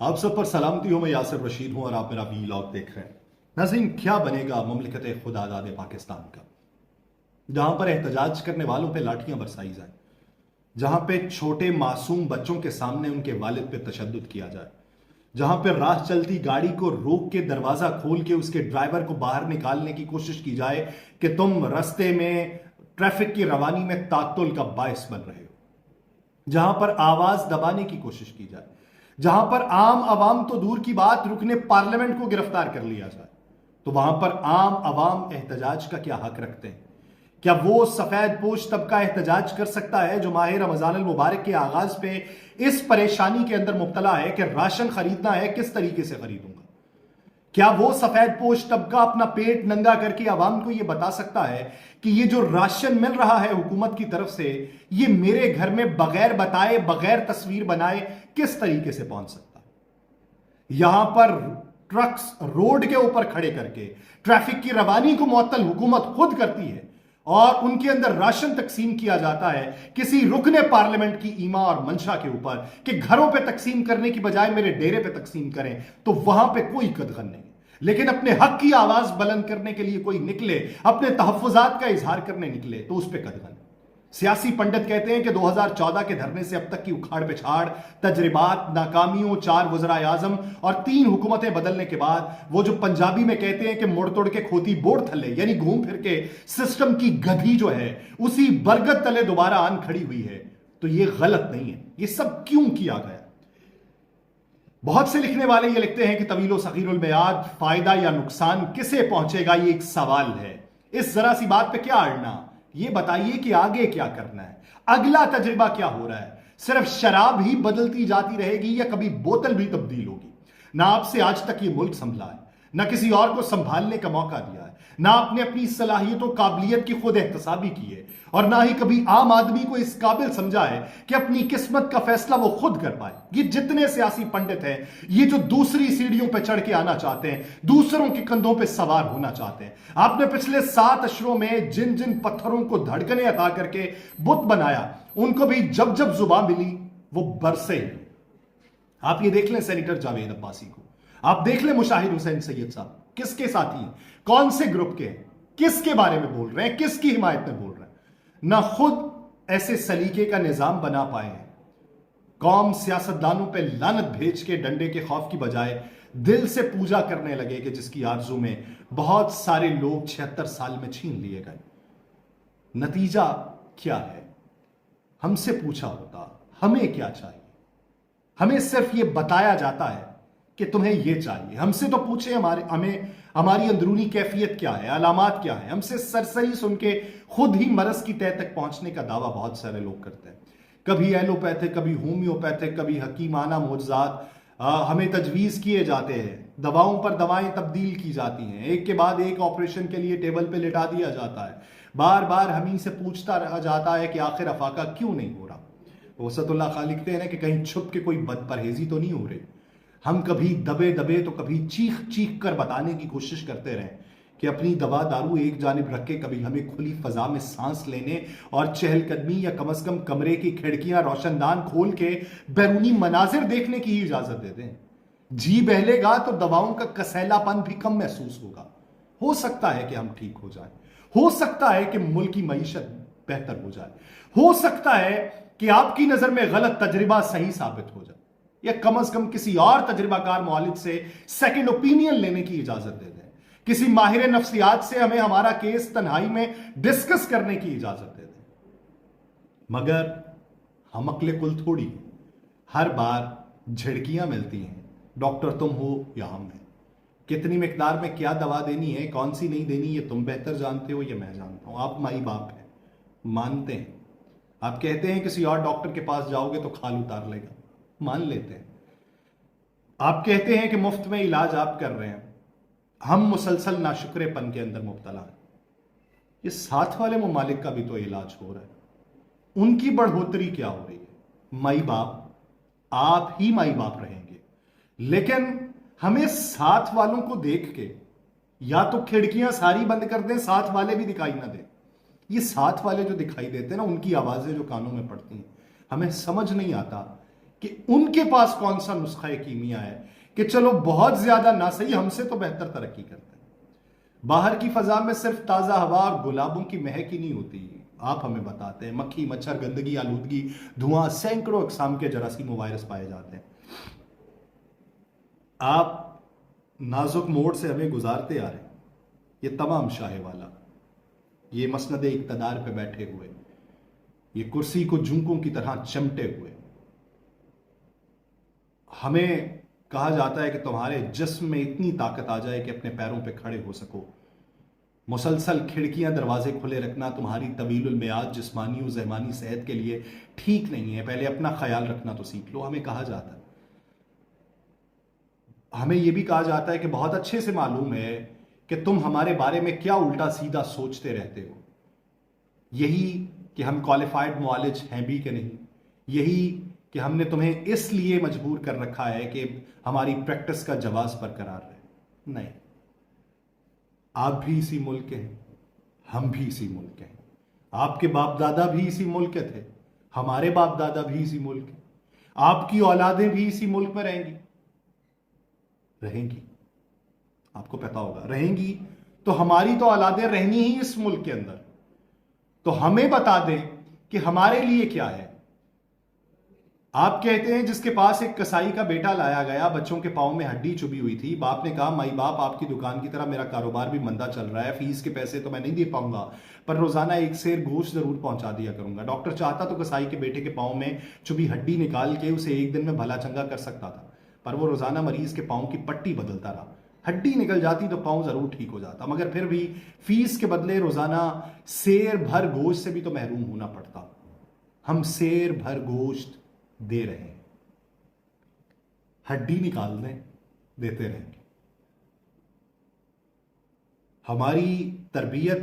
آپ سب پر سلامتی ہو. میں یاسر رشید ہوں اور آپ میرا ویلاگ دیکھ رہے ہیں. ناظرین، کیا بنے گا مملکت خدا داد پاکستان کا، جہاں پر احتجاج کرنے والوں پہ لاٹھیاں برسائی جائیں، جہاں پہ چھوٹے معصوم بچوں کے سامنے ان کے والد پہ تشدد کیا جائے، جہاں پہ راہ چلتی گاڑی کو روک کے دروازہ کھول کے اس کے ڈرائیور کو باہر نکالنے کی کوشش کی جائے کہ تم رستے میں ٹریفک کی روانی میں تعطل کا باعث بن رہے ہو، جہاں پر آواز دبانے کی کوشش کی جائے، جہاں پر عام عوام تو دور کی بات رکن پارلیمنٹ کو گرفتار کر لیا جائے، تو وہاں پر عام عوام احتجاج کا کیا حق رکھتے ہیں؟ کیا وہ سفید پوش طبقہ احتجاج کر سکتا ہے جو ماہ رمضان المبارک کے آغاز پہ اس پریشانی کے اندر مبتلا ہے کہ راشن خریدنا ہے، کس طریقے سے خریدوں گا؟ کیا وہ سفید پوش طبقہ اپنا پیٹ ننگا کر کے عوام کو یہ بتا سکتا ہے کہ یہ جو راشن مل رہا ہے حکومت کی طرف سے، یہ میرے گھر میں بغیر بتائے، بغیر تصویر بنائے کس طریقے سے پہنچ سکتا ہے؟ یہاں پر ٹرکس روڈ کے اوپر کھڑے کر کے ٹریفک کی روانی کو معطل حکومت خود کرتی ہے اور ان کے اندر راشن تقسیم کیا جاتا ہے کسی رکن پارلیمنٹ کی ایما اور منشا کے اوپر کہ گھروں پہ تقسیم کرنے کی بجائے میرے ڈیرے پہ تقسیم کریں، تو وہاں پہ کوئی قدغن نہیں. لیکن اپنے حق کی آواز بلند کرنے کے لیے کوئی نکلے، اپنے تحفظات کا اظہار کرنے نکلے، تو اس پہ قدغن. سیاسی پنڈت کہتے ہیں کہ 2014 کے دھرنے سے اب تک کی اکھاڑ پچھاڑ، تجربات، ناکامیوں، 4 وزرائے اعظم اور 3 حکومتیں بدلنے کے بعد وہ جو پنجابی میں کہتے ہیں کہ مڑ توڑ کے کھوتی بوڑ تھلے، یعنی گھوم پھر کے سسٹم کی گدھی جو ہے اسی برگد تلے دوبارہ آن کھڑی ہوئی ہے. تو یہ غلط نہیں ہے. یہ سب کیوں کیا گیا؟ بہت سے لکھنے والے یہ لکھتے ہیں کہ طویل و صغیر المیعاد فائدہ یا نقصان کسے پہنچے گا، یہ ایک سوال ہے. اس ذرا سی بات پہ کیا اڑنا؟ یہ بتائیے کہ آگے کیا کرنا ہے، اگلا تجربہ کیا ہو رہا ہے. صرف شراب ہی بدلتی جاتی رہے گی یا کبھی بوتل بھی تبدیل ہوگی؟ نہ آپ سے آج تک یہ ملک سنبھلا ہے، نہ کسی اور کو سنبھالنے کا موقع دیا ہے، نہ آپ نے اپنی صلاحیت و قابلیت کی خود احتسابی کی ہے، اور نہ ہی کبھی عام آدمی کو اس قابل سمجھا ہے کہ اپنی قسمت کا فیصلہ وہ خود کر پائے. یہ جتنے سیاسی پنڈت ہیں، یہ جو دوسری سیڑھیوں پہ چڑھ کے آنا چاہتے ہیں، دوسروں کے کندھوں پہ سوار ہونا چاہتے ہیں، آپ نے پچھلے 7 اشروں میں جن جن پتھروں کو دھڑکنیں عطا کر کے بت بنایا، ان کو بھی جب جب زبان ملی وہ برسے. آپ یہ دیکھ لیں سینیٹر جاوید عباسی کو، آپ دیکھ لیں مشاہد حسین سید صاحب، کس کے ساتھی ہیں، کون سے گروپ کے ہیں، کس کے بارے میں بول رہے ہیں، کس کی حمایت میں بول رہے ہیں. نہ خود ایسے سلیقے کا نظام بنا پائے ہیں. قوم سیاستدانوں پہ لعنت بھیج کے ڈنڈے کے خوف کی بجائے دل سے پوجا کرنے لگے کہ جس کی آرزو میں بہت سارے لوگ 76 سال میں چھین لیے گئے. نتیجہ کیا ہے؟ ہم سے پوچھا ہوتا ہمیں کیا چاہیے. ہمیں صرف یہ بتایا جاتا ہے کہ تمہیں یہ چاہیے. ہم سے تو پوچھیں ہماری اندرونی کیفیت کیا ہے، علامات کیا ہے. ہم سے سرسری سن کے خود ہی مرض کی تہ تک پہنچنے کا دعویٰ بہت سارے لوگ کرتے ہیں. کبھی ایلوپیتھک، کبھی ہومیوپیتھک، کبھی حکیمانہ معجزات ہمیں تجویز کیے جاتے ہیں. دواؤں پر دوائیں تبدیل کی جاتی ہیں، ایک کے بعد ایک آپریشن کے لیے ٹیبل پہ لٹا دیا جاتا ہے. بار بار ہمیں سے پوچھتا رہا جاتا ہے کہ آخر افاقہ کیوں نہیں ہو رہا. وسط اللہ خان لکھتے ہیں نا کہ کہیں چھپ کے کوئی بد پرہیزی تو نہیں ہو رہی. ہم کبھی دبے دبے تو کبھی چیخ چیخ کر بتانے کی کوشش کرتے رہیں کہ اپنی دوا دارو ایک جانب رکھ کے کبھی ہمیں کھلی فضا میں سانس لینے اور چہل قدمی یا کم از کم کمرے کی کھڑکیاں روشن دان کھول کے بیرونی مناظر دیکھنے کی ہی اجازت دے دیں. جی بہلے گا تو دواؤں کا کسیلا پن بھی کم محسوس ہوگا. ہو سکتا ہے کہ ہم ٹھیک ہو جائیں، ہو سکتا ہے کہ ملک کی معیشت بہتر ہو جائے، ہو سکتا ہے کہ آپ کی نظر میں غلط تجربہ صحیح ثابت ہو جائے، یا کم از کم کسی اور تجربہ کار معالج سے سیکنڈ اوپینین لینے کی اجازت دے دیں. کسی ماہر نفسیات سے ہمیں ہمارا کیس تنہائی میں ڈسکس کرنے کی اجازت دے دیں. مگر ہم عقل کل تھوڑی ہیں. ہر بار جھڑکیاں ملتی ہیں، ڈاکٹر تم ہو یا ہم ہیں. کتنی مقدار میں کیا دوا دینی ہے، کون سی نہیں دینی، یہ تم بہتر جانتے ہو یا میں جانتا ہوں. آپ مائی باپ ہیں، مانتے ہیں. آپ کہتے ہیں کسی اور ڈاکٹر کے پاس جاؤ گے تو کھال اتار لے گا، مان لیتے ہیں. آپ کہتے ہیں کہ مفت میں علاج آپ کر رہے ہیں، ہم مسلسل ناشکرے پن کے اندر مبتلا ہیں. یہ ساتھ والے ممالک کا بھی تو علاج ہو رہا ہے، ان کی بڑھوتری کیا ہو رہی ہے؟ مائی باپ، آپ ہی مائی باپ رہیں گے، لیکن ہمیں ساتھ والوں کو دیکھ کے یا تو کھڑکیاں ساری بند کر دیں، ساتھ والے بھی دکھائی نہ دیں. یہ ساتھ والے جو دکھائی دیتے ہیں نا، ان کی آوازیں جو کانوں میں پڑتی ہیں، ہمیں سمجھ نہیں آتا کہ ان کے پاس کون سا نسخہ کیمیا ہے کہ چلو بہت زیادہ نہ صحیح ہم سے تو بہتر ترقی کرتے ہیں۔ باہر کی فضا میں صرف تازہ ہوا اور گلابوں کی مہک ہی نہیں ہوتی، آپ ہمیں بتاتے ہیں مکھی، مچھر، گندگی، آلودگی، دھواں، سینکڑوں اقسام کے جراثیم و وائرس پائے جاتے ہیں۔ آپ نازک موڑ سے ہمیں گزارتے آ رہے ہیں، یہ تمام شاہ والا، یہ مسند اقتدار پہ بیٹھے ہوئے، یہ کرسی کو جھنکوں کی طرح چمٹے ہوئے، ہمیں کہا جاتا ہے کہ تمہارے جسم میں اتنی طاقت آ جائے کہ اپنے پیروں پہ کھڑے ہو سکو، مسلسل کھڑکیاں دروازے کھلے رکھنا تمہاری طویل المیعاد جسمانی و ذہنی صحت کے لیے ٹھیک نہیں ہے، پہلے اپنا خیال رکھنا تو سیکھ لو، ہمیں کہا جاتا ہے۔ ہمیں یہ بھی کہا جاتا ہے کہ بہت اچھے سے معلوم ہے کہ تم ہمارے بارے میں کیا الٹا سیدھا سوچتے رہتے ہو، یہی کہ ہم کوالیفائڈ معالج ہیں بھی کہ نہیں، یہی کہ ہم نے تمہیں اس لیے مجبور کر رکھا ہے کہ ہماری پریکٹس کا جواز برقرار رہے۔ نہیں، آپ بھی اسی ملک کے ہیں، ہم بھی اسی ملک کے ہیں، آپ کے باپ دادا بھی اسی ملک کے تھے، ہمارے باپ دادا بھی اسی ملک کے، آپ کی اولادیں بھی اسی ملک میں رہیں گی، آپ کو پتا ہوگا رہیں گی، تو ہماری تو اولادیں رہنی ہی اس ملک کے اندر، تو ہمیں بتا دیں کہ ہمارے لیے کیا ہے۔ آپ کہتے ہیں جس کے پاس ایک کسائی کا بیٹا لایا گیا، بچوں کے پاؤں میں ہڈی چبھی ہوئی تھی، باپ نے کہا مائی باپ آپ کی دکان کی طرح میرا کاروبار بھی مندہ چل رہا ہے، فیس کے پیسے تو میں نہیں دے پاؤں گا، پر روزانہ ایک سیر گوشت ضرور پہنچا دیا کروں گا۔ ڈاکٹر چاہتا تو کسائی کے بیٹے کے پاؤں میں چبھی ہڈی نکال کے اسے ایک دن میں بھلا چنگا کر سکتا تھا، پر وہ روزانہ مریض کے پاؤں کی پٹی بدلتا رہا، ہڈی نکل جاتی تو پاؤں ضرور ٹھیک ہو جاتا، مگر پھر بھی فیس کے بدلے روزانہ سیر بھر گوشت سے بھی تو محروم ہونا پڑتا۔ ہم سیر بھر گوشت دے رہے ہیں، ہڈی نکالنے دیتے رہیں گے۔ ہماری تربیت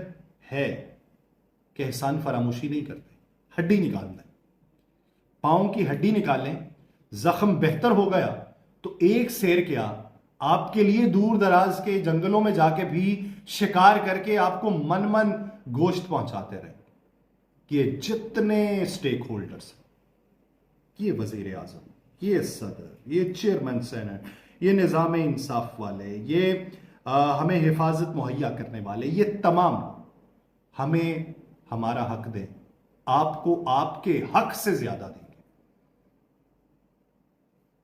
ہے کہ احسان فراموشی نہیں کرتے، ہڈی نکال دیں، پاؤں کی ہڈی نکالیں، زخم بہتر ہو گیا تو ایک سیر کیا، آپ کے لیے دور دراز کے جنگلوں میں جا کے بھی شکار کر کے آپ کو من من گوشت پہنچاتے رہیں۔ یہ جتنے سٹیک ہولڈرز ہیں، یہ وزیر اعظم، یہ صدر، یہ چیئرمین سینٹ، یہ نظام انصاف والے، یہ ہمیں حفاظت مہیا کرنے والے، یہ تمام ہمیں ہمارا حق دیں، آپ کو آپ کے حق سے زیادہ دیں گے،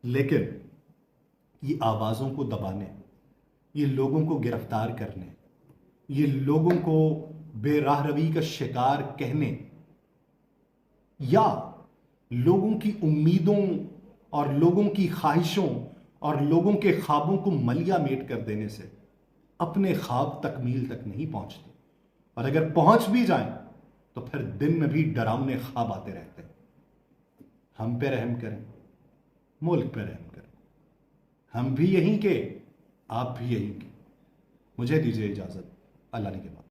لیکن یہ آوازوں کو دبانے، یہ لوگوں کو گرفتار کرنے، یہ لوگوں کو بے راہ روی کا شکار کہنے، یا لوگوں کی امیدوں اور لوگوں کی خواہشوں اور لوگوں کے خوابوں کو ملیا میٹ کر دینے سے اپنے خواب تکمیل تک نہیں پہنچتے، اور اگر پہنچ بھی جائیں تو پھر دن میں بھی ڈراؤنے خواب آتے رہتے ہیں۔ ہم پہ رحم کریں، ملک پہ رحم کریں، ہم بھی یہیں کے، آپ بھی یہیں کے۔ مجھے دیجیے اجازت، اللہ نے کے بعد۔